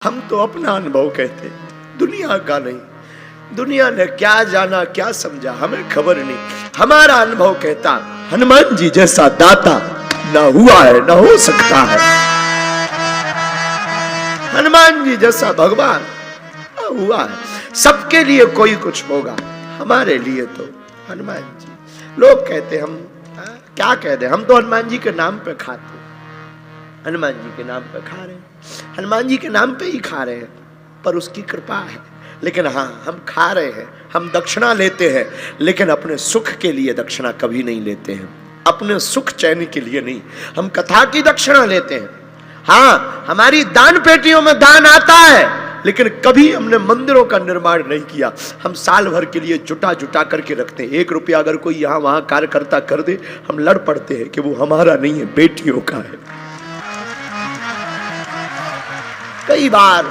हम तो अपना अनुभव कहते हैं, दुनिया का नहीं। दुनिया ने क्या जाना क्या समझा हमें खबर नहीं। हमारा अनुभव कहता हनुमान जी जैसा दाता ना हुआ है ना हो सकता है। हनुमान जी जैसा भगवान ना हुआ है। सबके लिए कोई कुछ होगा, हमारे लिए तो हनुमान जी। लोग कहते हम क्या कहते, हम तो हनुमान जी के नाम पे खाते, हनुमान जी के नाम पे खा रहे हैं, हनुमान जी के नाम पे ही खा रहे हैं, पर उसकी कृपा है। लेकिन हाँ, हम खा रहे हैं, हम दक्षिणा लेते हैं, लेकिन अपने सुख के लिए दक्षिणा कभी नहीं लेते हैं, अपने सुख चैन के लिए नहीं। हम कथा की दक्षिणा लेते हैं, हाँ हमारी दान पेटियों में दान आता है, लेकिन कभी हमने मंदिरों का निर्माण नहीं किया। हम साल भर के लिए जुटा जुटा करके रखते हैं। 1 रुपया अगर कोई यहाँ वहां कार्यकर्ता कर दे, हम लड़ पड़ते हैं कि वो हमारा नहीं है, बेटियों का है। कई बार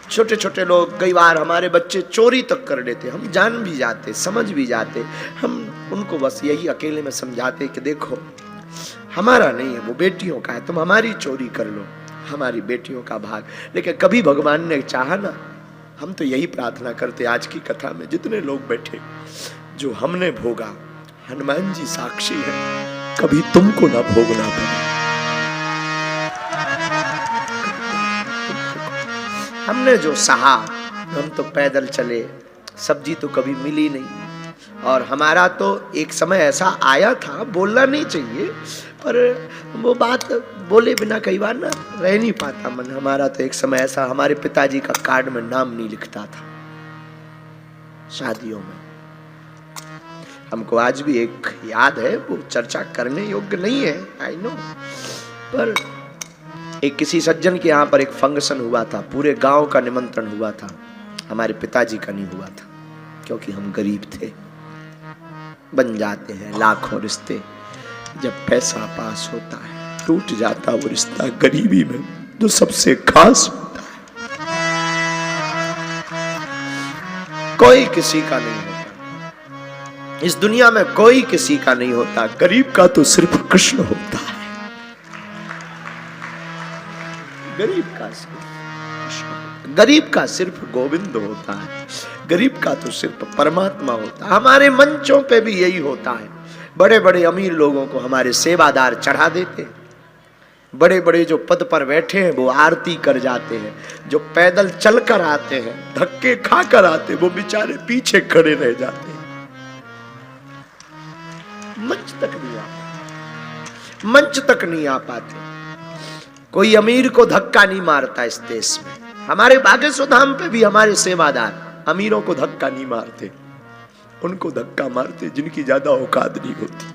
छोटे छोटे लोग, कई बार हमारे बच्चे चोरी तक कर लेते, हम जान भी जाते, समझ भी जाते, हम उनको बस यही अकेले में समझाते कि देखो हमारा नहीं है, वो बेटियों का है, तुम हमारी चोरी कर लो, हमारी बेटियों का भाग। लेकिन कभी भगवान ने चाहा ना, हम तो यही प्रार्थना करते आज की कथा में जितने लोग बैठे, जो हमने भोगा हनुमान जी साक्षी है, कभी तुमको ना भोगना पड़े। हमने जो सहा, हम तो पैदल चले, सब्जी तो कभी मिली नहीं, और हमारा तो एक समय ऐसा आया था, बोलना नहीं चाहिए पर वो बात बोले बिना कई बार ना रह नहीं पाता मन। हमारा तो एक समय ऐसा, हमारे पिताजी का कार्ड में नाम नहीं लिखता था शादियों में। हमको आज भी एक याद है, वो चर्चा करने योग्य नहीं है, आई नो, पर एक किसी सज्जन के यहाँ पर एक फंक्शन हुआ था, पूरे गांव का निमंत्रण हुआ था, हमारे पिताजी का नहीं हुआ था, क्योंकि हम गरीब थे। बन जाते हैं लाखों रिश्ते, जब पैसा पास होता है टूट जाता वो रिश्ता गरीबी में जो सबसे खास होता है। कोई किसी का नहीं होता इस दुनिया में, कोई किसी का नहीं होता, गरीब का तो सिर्फ कृष्ण होता है। गरीब का सिर्फ गोविंद होता है, गरीब का तो सिर्फ परमात्मा होता है। हमारे मंचों पे भी यही होता है। बड़े बड़े अमीर लोगों को हमारे सेवादार चढ़ा देते हैं, बड़े बड़े जो पद पर बैठे हैं वो आरती कर जाते हैं, जो पैदल चल कर आते हैं, धक्के खा कर आते, वो बेचारे पीछे खड़े रह जाते हैं, मंच तक नहीं आते, मंच तक नहीं आ पाते। कोई अमीर को धक्का नहीं मारता इस देश में। हमारे बागेश्वर धाम पे भी हमारे सेवादार अमीरों को धक्का नहीं मारते, उनको धक्का मारते जिनकी ज्यादा औकात नहीं होती।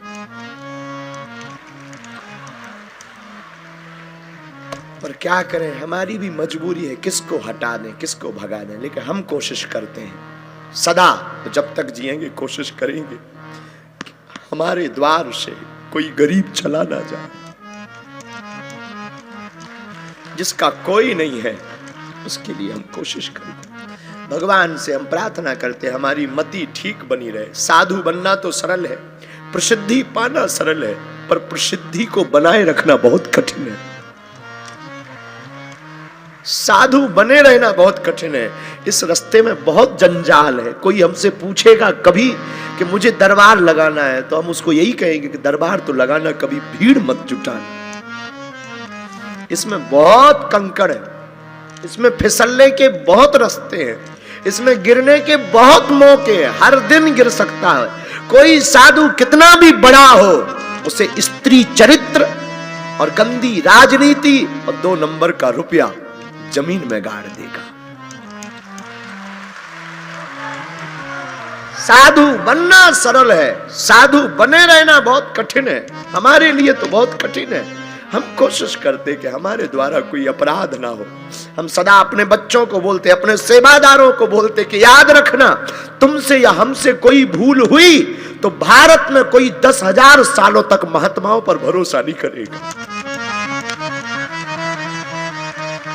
पर क्या करें, हमारी भी मजबूरी है, किसको हटा दें किसको भगा दें। लेकिन हम कोशिश करते हैं सदा, जब तक जिएंगे कोशिश करेंगे हमारे द्वार से कोई गरीब चला ना जाए। जिसका कोई नहीं है उसके लिए हम कोशिश करें। भगवान से हम प्रार्थना करते हैं हमारी मति ठीक बनी रहे। साधु बनना तो सरल है, प्रसिद्धि पाना सरल है, पर प्रसिद्धि को बनाए रखना बहुत कठिन है। साधु बने रहना बहुत कठिन है। इस रास्ते में बहुत जंजाल है। कोई हमसे पूछेगा कभी कि मुझे दरबार लगाना है, तो हम उसको यही कहेंगे कि दरबार तो लगाना, कभी भीड़ मत जुटाना। इसमें बहुत कंकड़ है, इसमें फिसलने के बहुत रास्ते हैं, इसमें गिरने के बहुत मौके हैं, हर दिन गिर सकता है। कोई साधु कितना भी बड़ा हो, उसे स्त्री चरित्र और गंदी राजनीति और 2 नंबर का रुपया जमीन में गाड़ देगा। साधु बनना सरल है, साधु बने रहना बहुत कठिन है। हमारे लिए तो बहुत कठिन है। हम कोशिश करते कि हमारे द्वारा कोई अपराध ना हो। हम सदा अपने बच्चों को बोलते, अपने सेवादारों को बोलते कि याद रखना, तुमसे या हमसे कोई भूल हुई तो भारत में कोई 10,000 सालों तक महात्माओं पर भरोसा नहीं करेगा,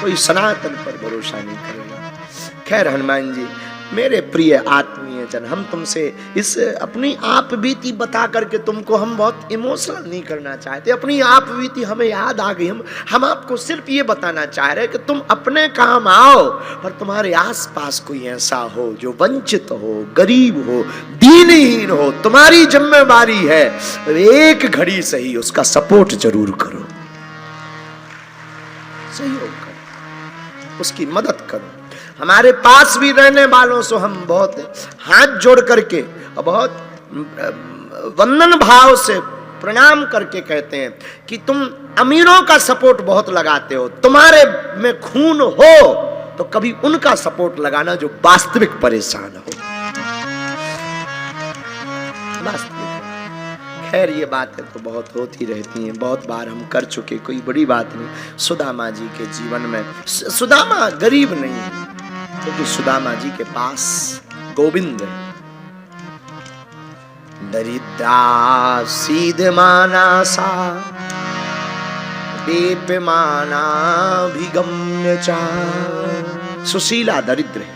कोई सनातन पर भरोसा नहीं करेगा। खैर हनुमान जी, मेरे प्रिय आत्मीय जन, हम तुमसे इस अपनी आप बीती बता करके तुमको हम बहुत इमोशनल नहीं करना चाहते। अपनी आप बीती हमें याद आ गई। हम आपको सिर्फ ये बताना चाह रहे कि तुम अपने काम आओ, और तुम्हारे आसपास कोई ऐसा हो जो वंचित हो, गरीब हो, दीनहीन हो, तुम्हारी जिम्मेवारी है एक घड़ी सही उसका सपोर्ट जरूर करो, सहयोग करो, उसकी मदद करो। हमारे पास भी रहने वालों से हम बहुत हाथ जोड़ करके और बहुत वंदन भाव से प्रणाम करके कहते हैं कि तुम अमीरों का सपोर्ट बहुत लगाते हो, तुम्हारे में खून हो तो कभी उनका सपोर्ट लगाना जो वास्तविक परेशान हो। वास्तविक, खैर ये बातें तो बहुत होती रहती हैं, बहुत बार हम कर चुके, कोई बड़ी बात नहीं। सुदामा जी के जीवन में, सुदामा गरीब नहीं है क्योंकि सुदामा जी के पास गोविंद है। दरिद्रा सीध मानसा दीप्यमाना भिगम्य चा। सुशीला दरिद्र है,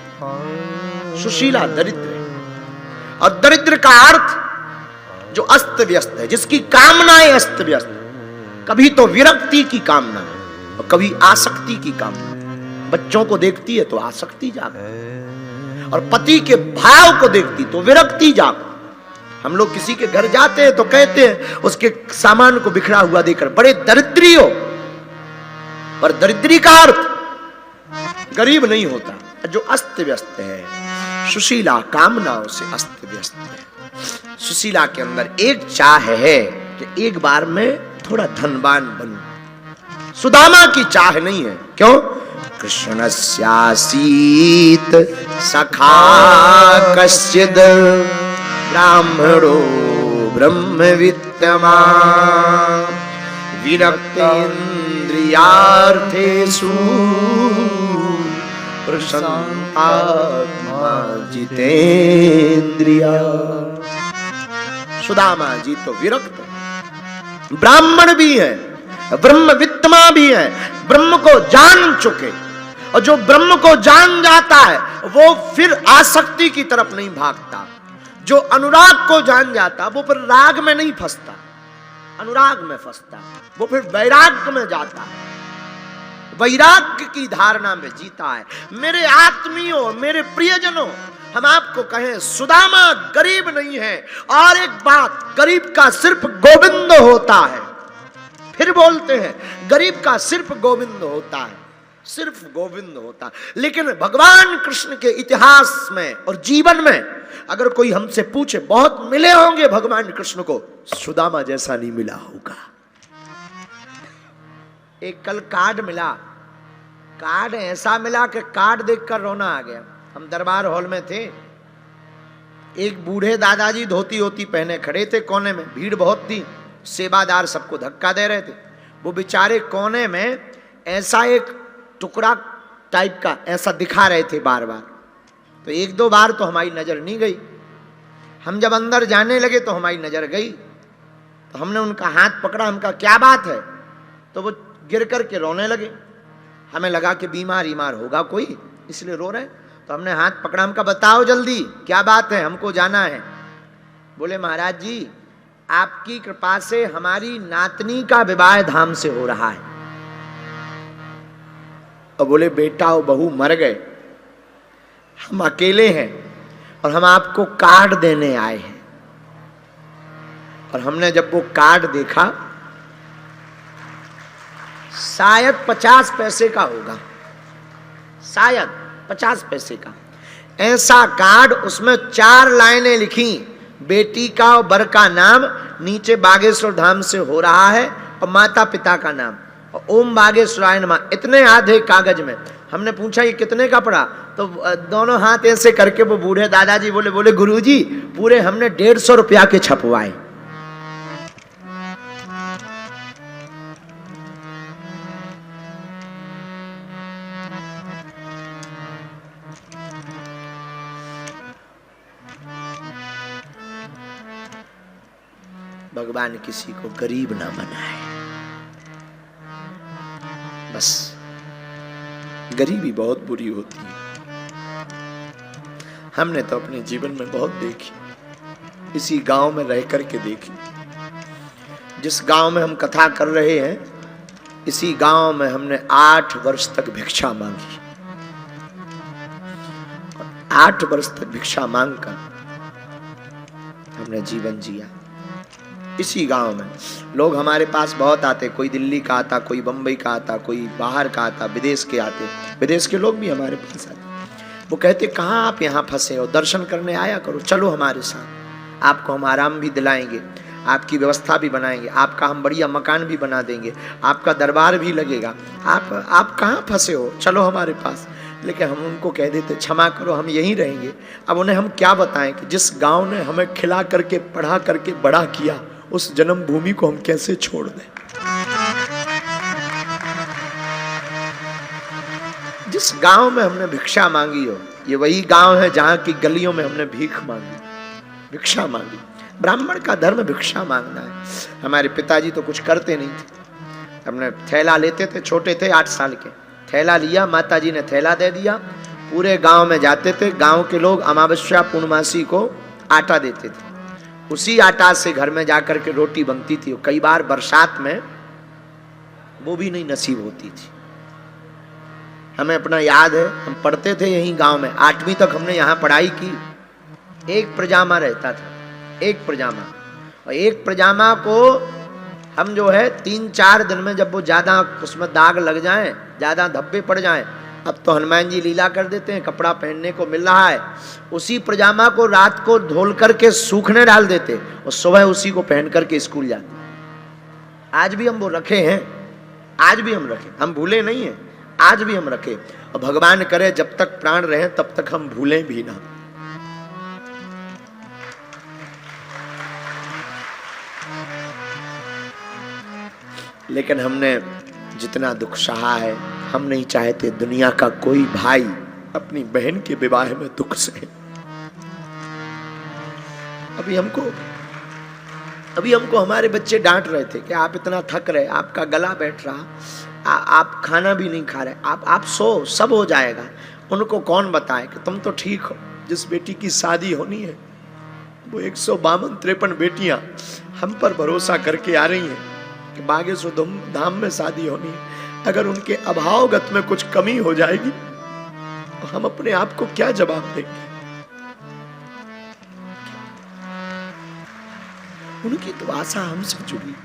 सुशीला दरिद्र है। और दरिद्र का अर्थ जो अस्त व्यस्त है, जिसकी कामनाएं अस्त व्यस्त, कभी तो विरक्ति की कामना और कभी आसक्ति की कामना। बच्चों को देखती है तो आसक्ति जाग, और पति के भाव को देखती तो विरक्ति जाग। हम लोग किसी के घर जाते हैं तो कहते हैं उसके सामान को बिखरा हुआ देखकर बड़े दरिद्री हो, पर दरिद्री का अर्थ गरीब नहीं होता, जो अस्त व्यस्त है। सुशीला कामनाओं से अस्त व्यस्त है। सुशीला के अंदर एक चाह है कि एक बार में थोड़ा धनवान बनूं। सुदामा की चाह नहीं है। क्यों? कृष्णस्यासीत सखा कश्चिद ब्राह्मणो ब्रह्मवित्तमा विरक्तेन्द्रियार्थेषु प्रसन्नात्मा जितेन्द्रिया। सुदामा जी तो विरक्त, ब्राह्मण भी है, ब्रह्मवित्तमा भी है, ब्रह्म को जान चुके। और जो ब्रह्म को जान जाता है वो फिर आसक्ति की तरफ नहीं भागता। जो अनुराग को जान जाता वो फिर राग में नहीं फंसता, अनुराग में फंसता, वो फिर वैराग्य में जाता है, वैराग्य की धारणा में जीता है। मेरे आत्मीयों, मेरे प्रियजनों, हम आपको कहें सुदामा गरीब नहीं है। और एक बात, गरीब का सिर्फ गोविंद होता है। फिर बोलते हैं गरीब का सिर्फ गोविंद होता है, सिर्फ गोविंद होता है। लेकिन भगवान कृष्ण के इतिहास में और जीवन में अगर कोई हमसे पूछे, बहुत मिले होंगे भगवान कृष्ण को, सुदामा जैसा नहीं मिला होगा। एक कल कार्ड मिला, कार्ड ऐसा मिला कि कार्ड देखकर रोना आ गया। हम दरबार हॉल में थे, एक बूढ़े दादाजी धोती होती पहने खड़े थे कोने में, भीड़ बहुत थी, सेवादार सबको धक्का दे रहे थे। वो बेचारे कोने में ऐसा एक टुकड़ा टाइप का ऐसा दिखा रहे थे बार बार। तो एक दो बार तो हमारी नजर नहीं गई। हम जब अंदर जाने लगे तो हमारी नजर गई, तो हमने उनका हाथ पकड़ा, हमका क्या बात है? तो वो गिर कर के रोने लगे। हमें लगा कि बीमार होगा कोई, इसलिए रो रहे। तो हमने हाथ पकड़ा, हमका बताओ जल्दी क्या बात है, हमको जाना है। बोले महाराज जी, आपकी कृपा से हमारी नातनी का विवाह धाम से हो रहा है। और बोले बेटा और बहू मर गए, हम अकेले हैं और हम आपको कार्ड देने आए हैं। और हमने जब वो कार्ड देखा, शायद 50 पैसे का होगा, शायद 50 पैसे का ऐसा कार्ड। उसमें 4 लाइनें लिखी, बेटी का और बर का नाम, नीचे बागेश्वर धाम से हो रहा है, और माता पिता का नाम, और ओम बागेश्वराय नमः, इतने आधे कागज में। हमने पूछा ये कितने का पड़ा? तो दोनों हाथ ऐसे करके वो बूढ़े दादाजी बोले गुरुजी पूरे हमने 150 रुपया के छपवाए। भगवान किसी को गरीब ना बनाए, बस गरीबी बहुत बुरी होती है। हमने तो अपने जीवन में बहुत देखी, इसी गांव में रह करके देखी। जिस गांव में हम कथा कर रहे हैं, इसी गांव में हमने 8 वर्ष तक भिक्षा मांगी। 8 वर्ष तक भिक्षा मांगकर हमने जीवन जिया। इसी गांव में लोग हमारे पास बहुत आते, कोई दिल्ली का आता, कोई बंबई का आता, कोई बाहर का आता, विदेश के आते। विदेश के लोग भी हमारे पास आते। वो कहते कहाँ आप यहाँ फंसे हो, दर्शन करने आया करो, चलो हमारे साथ, आपको हम आराम भी दिलाएंगे, आपकी व्यवस्था भी बनाएंगे, आपका हम बढ़िया मकान भी बना देंगे, आपका दरबार भी लगेगा। आप कहाँ फंसे हो, चलो हमारे पास। लेकिन हम उनको कह देते क्षमा करो, हम यहीं रहेंगे। अब उन्हें हम क्या बताएं कि जिस गांव ने हमें खिला करके पढ़ा करके बड़ा किया, उस जन्मभूमि को हम कैसे छोड़ दें। जिस गांव में हमने भिक्षा मांगी हो, ये वही गांव है जहां की गलियों में हमने भीख मांगी, भिक्षा मांगी। ब्राह्मण का धर्म भिक्षा मांगना है। हमारे पिताजी तो कुछ करते नहीं थे। हमने थैला लेते थे, छोटे थे 8 साल के, थैला लिया, माताजी ने थैला दे दिया, पूरे गांव में जाते थे। गांव के लोग अमावस्या पूर्णमासी को आटा देते थे, उसी आटा से घर में जाकर के रोटी बनती थी। कई बार बरसात में वो भी नहीं नसीब होती थी। हमें अपना याद है, हम पढ़ते थे यहीं गांव में, 8वीं तक हमने यहाँ पढ़ाई की। एक प्रजामा रहता था, एक प्रजामा, और एक प्रजामा को हम जो है 3-4 दिन में, जब वो ज्यादा उसमें दाग लग जाएं, ज्यादा धब्बे पड़ जाएं, अब तो हनुमान जी लीला कर देते हैं, कपड़ा पहनने को मिल रहा है, उसी प्रजामा को रात को धोल करके सूखने डाल देते और सुबह उसी को पहन करके स्कूल जाते। आज भी हम वो रखे हैं, आज भी हम रखे, हम भूले नहीं हैं, आज भी हम रखे। और भगवान करे जब तक प्राण रहे तब तक हम भूलें भी ना। लेकिन हमने जितना दुख सहा है, हम नहीं चाहते दुनिया का कोई भाई अपनी बहन के विवाह में दुख सहे। अभी हमको हमारे बच्चे डांट रहे थे कि आप इतना थक रहे, आपका गला बैठ रहा, आप खाना भी नहीं खा रहे, आप सो, सब हो जाएगा। उनको कौन बताए कि तुम तो ठीक हो। जिस बेटी की शादी होनी है, वो 152-53 बेटियां हम पर भरोसा करके आ रही हैं कि बागेश्वर धाम में शादी होनी है। अगर उनके अभावगत में कुछ कमी हो जाएगी तो हम अपने आप को क्या जवाब देंगे। उनकी तो आशा हमसे जुड़ी,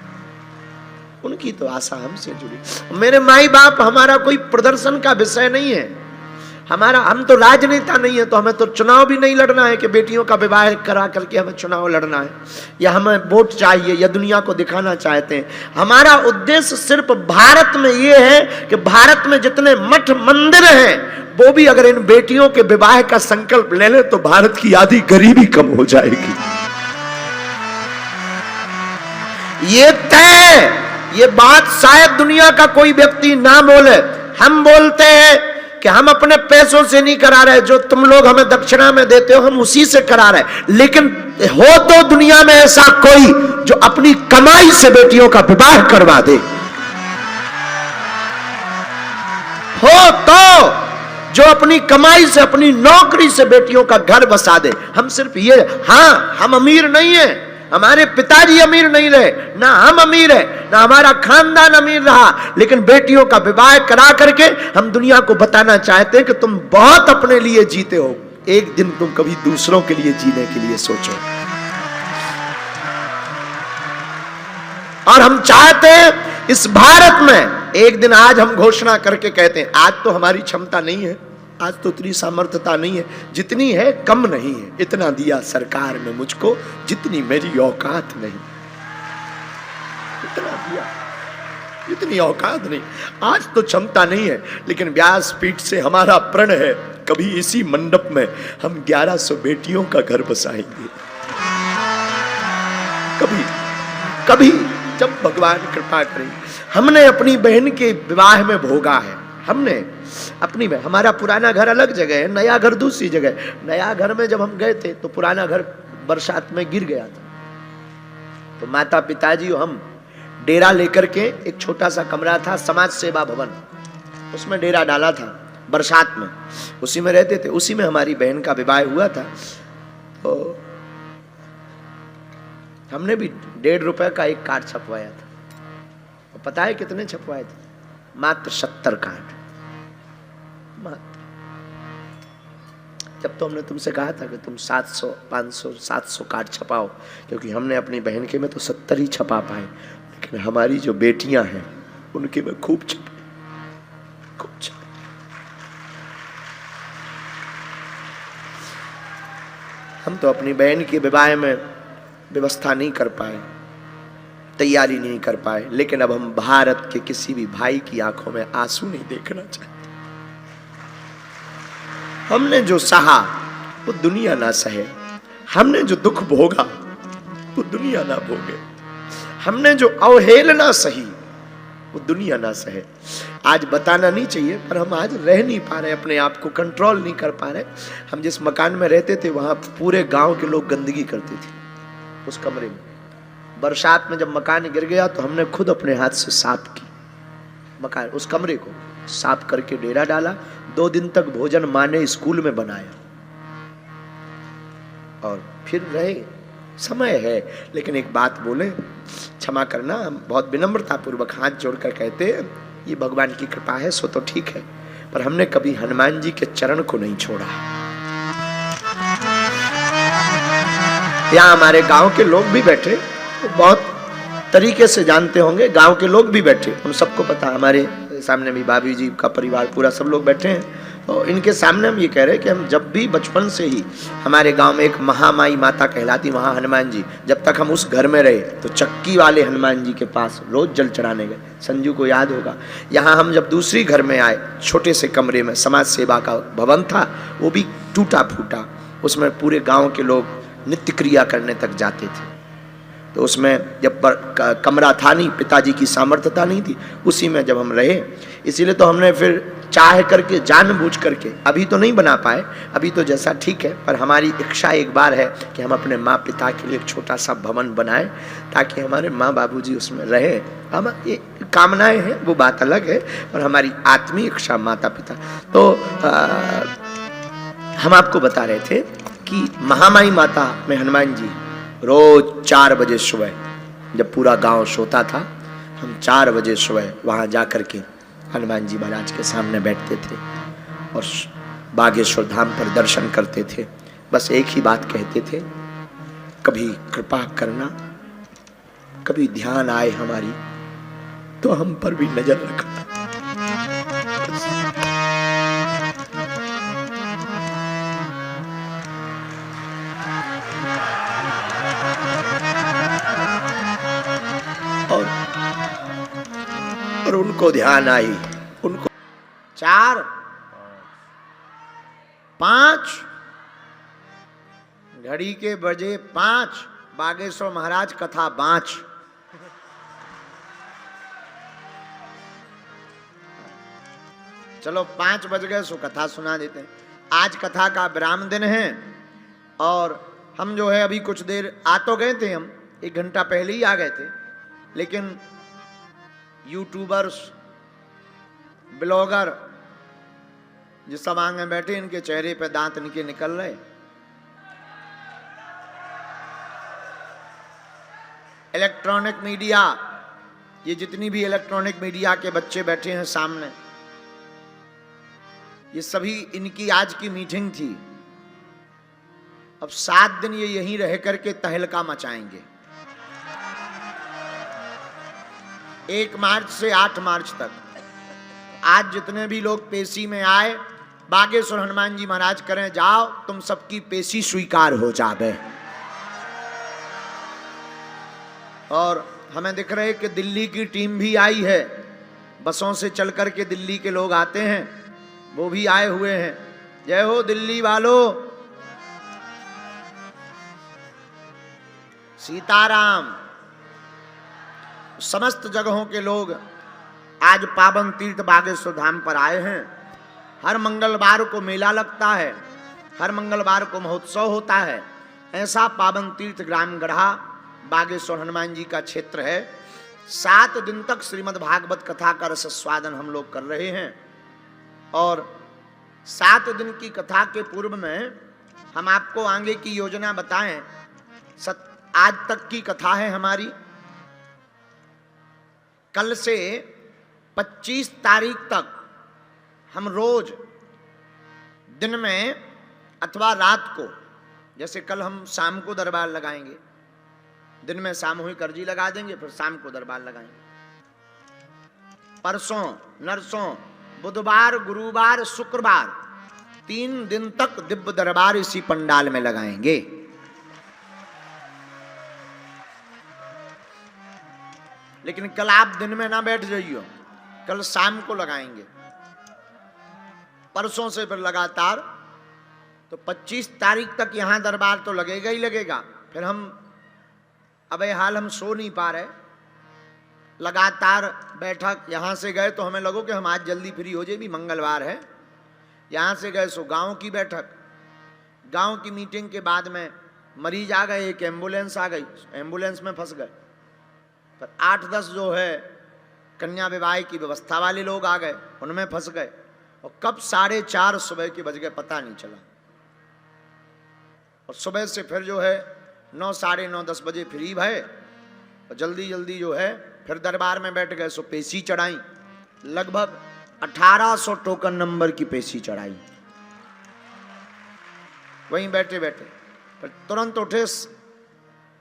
उनकी तो आशा हमसे जुड़ी। मेरे माई बाप हमारा कोई प्रदर्शन का विषय नहीं है, हम तो राजनेता नहीं है, तो हमें तो चुनाव भी नहीं लड़ना है कि बेटियों का विवाह करा करके हमें चुनाव लड़ना है, या हमें वोट चाहिए, या दुनिया को दिखाना चाहते हैं। हमारा उद्देश्य सिर्फ भारत में ये है कि भारत में जितने मठ मंदिर हैं, वो भी अगर इन बेटियों के विवाह का संकल्प ले ले तो भारत की आधी गरीबी कम हो जाएगी। ये तय, ये बात शायद दुनिया का कोई व्यक्ति ना बोले। हम बोलते हैं कि हम अपने पैसों से नहीं करा रहे, जो तुम लोग हमें दक्षिणा में देते हो हम उसी से करा रहे। लेकिन हो तो दुनिया में ऐसा कोई जो अपनी कमाई से बेटियों का विवाह करवा दे, हो तो जो अपनी कमाई से, अपनी नौकरी से बेटियों का घर बसा दे। हम सिर्फ ये, हाँ हम अमीर नहीं है, हमारे पिताजी अमीर नहीं रहे, ना हम अमीर है, ना हमारा खानदान अमीर रहा, लेकिन बेटियों का विवाह करा करके हम दुनिया को बताना चाहते हैं कि तुम बहुत अपने लिए जीते हो, एक दिन तुम कभी दूसरों के लिए जीने के लिए सोचो। और हम चाहते हैं इस भारत में एक दिन, आज हम घोषणा करके कहते हैं, आज तो हमारी क्षमता नहीं है, आज तो इतनी सामर्थ्यता नहीं है, जितनी है कम नहीं है, इतना दिया सरकार ने मुझको जितनी मेरी औकात नहीं, इतना दिया, इतनी औकात नहीं। आज तो क्षमता नहीं है, लेकिन व्यासपीठ से हमारा प्रण है, कभी इसी मंडप में हम 1100 बेटियों का घर बसाएंगे। कभी कभी जब भगवान कृपा करें। हमने अपनी बहन के विवाह में भोगा है, हमने अपनी में, हमारा पुराना घर अलग जगह है, नया घर दूसरी जगह। नया घर में जब हम गए थे तो पुराना घर बरसात में गिर गया था, तो माता पिताजी और हम डेरा लेकर के, एक छोटा सा कमरा था, समाज सेवा भवन, उसमें डेरा डाला था। बरसात में, उसी में रहते थे। उसी में हमारी बहन का विवाह हुआ था। तो हमने भी 1.5 रुपए का एक कार्ड छपवाया था। और पता है कितने छपवाए थे? मात्र 70 कार्ड। मात्र। जब तो हमने तुमसे कहा था कि तुम 700, 500, 700 कार्ड छपाओ, क्योंकि हमने अपनी बहन के में तो 70 ही छपा पाए, लेकिन हमारी जो बेटियां हैं उनके में खूब छपे, खूब छपे। हम तो अपनी बहन के विवाह में व्यवस्था नहीं कर पाए, तैयारी नहीं कर पाए, लेकिन अब हम भारत के किसी भी भाई की आंखों में आंसू नहीं देखना चाहते। हमने जो सहा वो दुनिया ना सहे, हमने जो दुख भोगा वो दुनिया ना भोगे, हमने जो अवहेलना सही वो दुनिया ना सहे। आज बताना नहीं चाहिए, पर हम आज रह नहीं पा रहे, अपने आप को कंट्रोल नहीं कर पा रहे। हम जिस मकान में रहते थे वहां पूरे गांव के लोग गंदगी करते थे उस कमरे में। बरसात में जब मकान गिर गया तो हमने खुद अपने हाथ से साफ की मकान, उस कमरे को साफ करके डेरा डाला। 2 दिन तक भोजन माँ ने स्कूल में बनाया और फिर रहे। समय है, लेकिन एक बात बोले, क्षमा करना, हम बहुत विनम्रता पूर्वक हाथ जोड़कर कहते हैं ये भगवान की कृपा है, सो तो ठीक है, पर हमने कभी हनुमान जी के चरण को नहीं छोड़ा। यहाँ हमारे गांव के लोग भी बैठे, बहुत तरीके से जानते होंगे, गांव के लोग भी बैठे, उन सबको पता। हमारे सामने भी भाभी जी का परिवार पूरा सब लोग बैठे हैं। तो इनके सामने हम ये कह रहे हैं कि हम जब भी बचपन से ही, हमारे गांव में एक महामाई माता कहलाती वहाँ हनुमान जी, जब तक हम उस घर में रहे तो चक्की वाले हनुमान जी के पास रोज जल चढ़ाने गए। संजू को याद होगा। यहाँ हम जब दूसरी घर में आए, छोटे से कमरे में समाज सेवा का भवन था, वो भी टूटा फूटा, उसमें पूरे गाँव के लोग नित्य क्रिया करने तक जाते थे। तो उसमें जब कमरा था नहीं, पिताजी की सामर्थ्यता नहीं थी, उसी में जब हम रहे, इसीलिए तो हमने फिर चाह करके, जानबूझ करके, अभी तो नहीं बना पाए, अभी तो जैसा ठीक है, पर हमारी इच्छा एक बार है कि हम अपने माँ पिता के लिए एक छोटा सा भवन बनाएं, ताकि हमारे माँ बाबूजी उसमें रहें। हम ये कामनाएं हैं, वो बात अलग है, पर हमारी आत्मीय इच्छा माता पिता। तो हम आपको बता रहे थे कि महामाई माता में हनुमान जी रोज 4 बजे सुबह, जब पूरा गांव सोता था, हम 4 बजे सुबह वहाँ जा कर के हनुमान जी महाराज के सामने बैठते थे और बागेश्वर धाम पर दर्शन करते थे। बस एक ही बात कहते थे, कभी कृपा करना, कभी ध्यान आए हमारी तो हम पर भी नजर रखना। और उनको ध्यान आई, उनको 4, 5 घड़ी के बजे 5, बागेश्वर महाराज कथा 5। चलो 5 बज गए, सो कथा सुना देते हैं। आज कथा का विराम दिन है और हम जो है अभी कुछ देर आ तो गए थे, हम 1 घंटा पहले ही आ गए थे, लेकिन यूट्यूबर्स, ब्लॉगर जिस सब आंग में बैठे, इनके चेहरे पे दांत इनके निकल रहे। इलेक्ट्रॉनिक मीडिया, ये जितनी भी इलेक्ट्रॉनिक मीडिया के बच्चे बैठे हैं सामने, ये सभी इनकी आज की मीटिंग थी। अब 7 दिन ये यहीं रह करके तहलका मचाएंगे, 1 मार्च से 8 मार्च तक। आज जितने भी लोग पेशी में आए, बागेश्वर हनुमान जी महाराज करें, जाओ तुम सबकी पेशी स्वीकार हो जावे। और हमें दिख रहे कि दिल्ली की टीम भी आई है, बसों से चल करके दिल्ली के लोग आते हैं, वो भी आए हुए हैं। जय हो दिल्ली वालों, सीताराम। समस्त जगहों के लोग आज पावन तीर्थ बागेश्वर धाम पर आए हैं। हर मंगलवार को मेला लगता है, हर मंगलवार को महोत्सव होता है। ऐसा पावन तीर्थ ग्राम गढ़ा बागेश्वर हनुमान जी का क्षेत्र है। 7 दिन तक श्रीमद् भागवत कथा का रस स्वादन हम लोग कर रहे हैं और 7 दिन की कथा के पूर्व में हम आपको आगे की योजना बताएं। आज तक की कथा है हमारी। कल से 25 तारीख तक हम रोज दिन में अथवा रात को, जैसे कल हम शाम को दरबार लगाएंगे, दिन में सामूहिक अर्जी लगा देंगे, फिर शाम को दरबार लगाएंगे। परसों, नरसों, बुधवार, गुरुवार, शुक्रवार 3 दिन तक दिव्य दरबार इसी पंडाल में लगाएंगे। लेकिन कल आप दिन में ना बैठ जाइयो, कल शाम को लगाएंगे। परसों से फिर लगातार, तो 25 तारीख तक यहां दरबार तो लगेगा ही लगेगा। फिर हम अब हाल हम सो नहीं पा रहे, लगातार बैठक। यहां से गए तो हमें लगो कि हम आज जल्दी फ्री हो जाए, भी मंगलवार है। यहां से गए सो गांव की बैठक, गांव की मीटिंग के बाद में मरीज आ गए, एक एम्बुलेंस आ गई, एम्बुलेंस में फंस गए। पर 8-10 जो है कन्या विवाह की व्यवस्था वाले लोग आ गए, उनमें फंस गए। और कब 4:30 सुबह के बज गए पता नहीं चला। और सुबह से फिर जो है 9, साढ़े 9, 10 बजे फ्री भये और जल्दी जल्दी जो है फिर दरबार में बैठ गए। सो पेशी चढ़ाई, लगभग 1800 टोकन नंबर की पेशी चढ़ाई। वहीं बैठे बैठे फिर तुरंत उठे,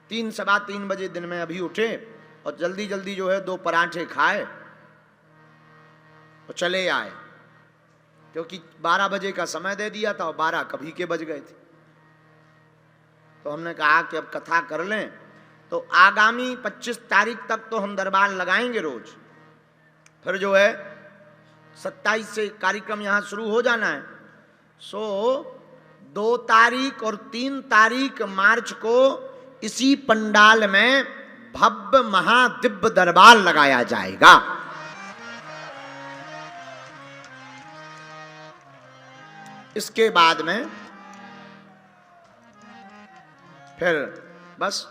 3, सवा 3 बजे दिन में अभी उठे और जल्दी जल्दी जो है 2 पराठे खाए और चले आए, क्योंकि 12 बजे का समय दे दिया था और 12 कभी के बज गए थे। तो हमने कहा कि अब कथा कर लें। तो आगामी 25 तारीख तक तो हम दरबार लगाएंगे रोज। फिर जो है 27 से कार्यक्रम यहां शुरू हो जाना है। सो 2 तारीख और 3 तारीख मार्च को इसी पंडाल में भव्य महादिव्य दरबार लगाया जाएगा। इसके बाद में फिर बस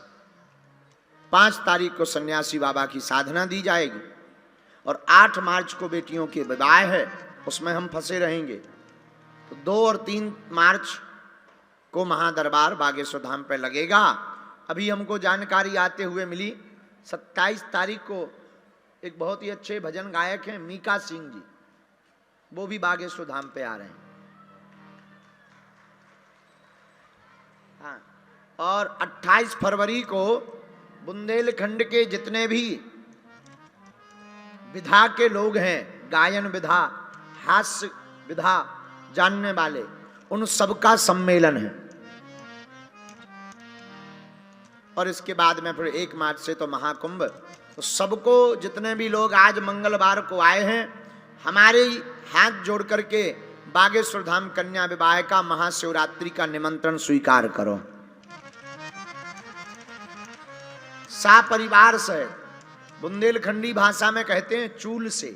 5 तारीख को सन्यासी बाबा की साधना दी जाएगी और 8 मार्च को बेटियों के विवाह है, उसमें हम फंसे रहेंगे। तो 2 और 3 मार्च को महादरबार बागेश्वर धाम पे लगेगा। अभी हमको जानकारी आते हुए मिली 27 तारीख को एक बहुत ही अच्छे भजन गायक हैं मीका सिंह जी, वो भी बागेश्वर धाम पे आ रहे हैं। हाँ, और 28 फरवरी को बुंदेलखंड के जितने भी विधा के लोग हैं, गायन विधा, हास्य विधा जानने वाले, उन सबका सम्मेलन है। और इसके बाद में फिर 1 मार्च से तो महाकुंभ। तो सबको, जितने भी लोग आज मंगलवार को आए हैं, हमारे हाथ जोड़ करके बागेश्वर धाम कन्या विवाह का महाशिवरात्रि का निमंत्रण स्वीकार करो। सापरिवार से, बुंदेलखंडी भाषा में कहते हैं चूल से।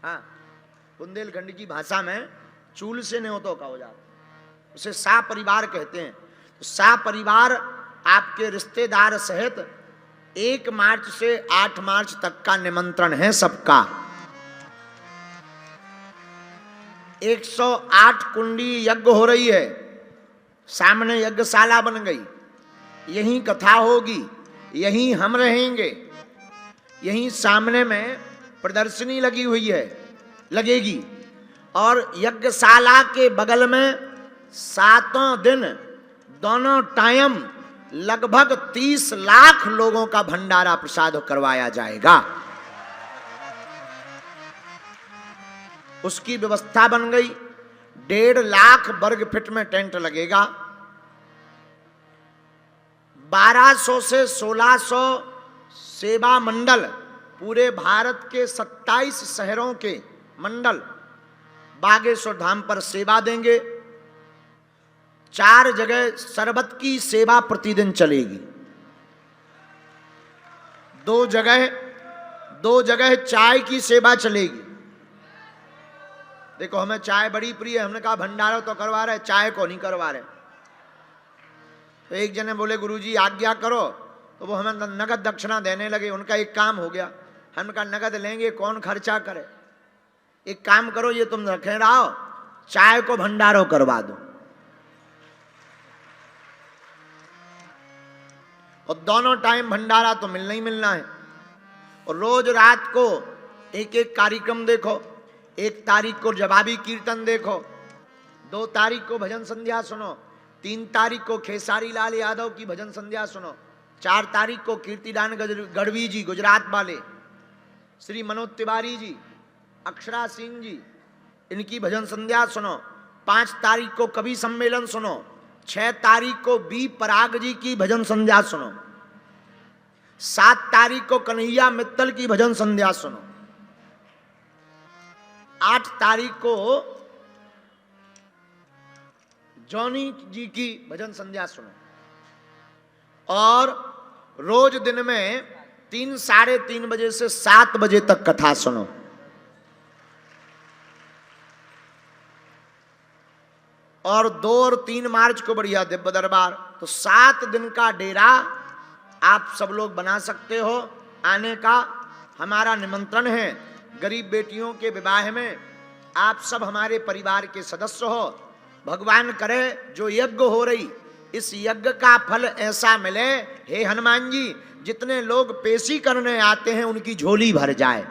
हाँ, बुंदेलखंड की भाषा में चूल से न्योतो का हो जाता, उसे सापरिवार कहते हैं। तो सापरिवार आपके रिश्तेदार सहित 1 मार्च से 8 मार्च तक का निमंत्रण है सबका। 108 कुंडी यज्ञ हो रही है, सामने यज्ञशाला बन गई, यहीं कथा होगी, यहीं हम रहेंगे, यहीं सामने में प्रदर्शनी लगी हुई है, लगेगी। और यज्ञशाला के बगल में 7 दिन दोनों टाइम लगभग 30 लाख लोगों का भंडारा प्रसाद करवाया जाएगा। उसकी व्यवस्था बन गई। 1.5 लाख वर्ग फीट में टेंट लगेगा। 1200 से 1600 सेवा मंडल, पूरे भारत के 27 शहरों के मंडल बागेश्वर धाम पर सेवा देंगे। 4 जगह शरबत की सेवा प्रतिदिन चलेगी। 2 जगह चाय की सेवा चलेगी। देखो, हमें चाय बड़ी प्रिय है, हमने कहा भंडारा तो करवा रहे, चाय को नहीं करवा रहे। तो एक जने बोले गुरुजी आज्ञा करो, तो वो हमें नगद दक्षिणा देने लगे। उनका एक काम हो गया। हमने कहा नगद लेंगे, कौन खर्चा करे, एक काम करो, ये तुम रखे रहो चाय को भंडारो करवा दो। और दोनों टाइम भंडारा तो मिलना ही मिलना है। और रोज रात को एक एक कार्यक्रम देखो। 1 तारीख को जवाबी कीर्तन देखो, 2 तारीख को भजन संध्या सुनो, 3 तारीख को खेसारी लाल यादव की भजन संध्या सुनो, 4 तारीख को कीर्तिदान गढ़वी जी गुजरात वाले, श्री मनोज तिवारी जी, अक्षरा सिंह जी, इनकी भजन संध्या सुनो। 5 तारीख को कवि सम्मेलन सुनो, 6 तारीख को बी पराग जी की भजन संध्या सुनो, 7 तारीख को कन्हैया मित्तल की भजन संध्या सुनो, 8 तारीख को जॉनी जी की भजन संध्या सुनो। और रोज दिन में 3 साढ़े 3 बजे से 7 बजे तक कथा सुनो। और 2 और 3 मार्च को बढ़िया दिव्य दरबार। तो 7 दिन का डेरा आप सब लोग बना सकते हो। आने का हमारा निमंत्रण है। गरीब बेटियों के विवाह में आप सब हमारे परिवार के सदस्य हो। भगवान करे जो यज्ञ हो रही, इस यज्ञ का फल ऐसा मिले, हे हनुमान जी, जितने लोग पेशी करने आते हैं उनकी झोली भर जाए।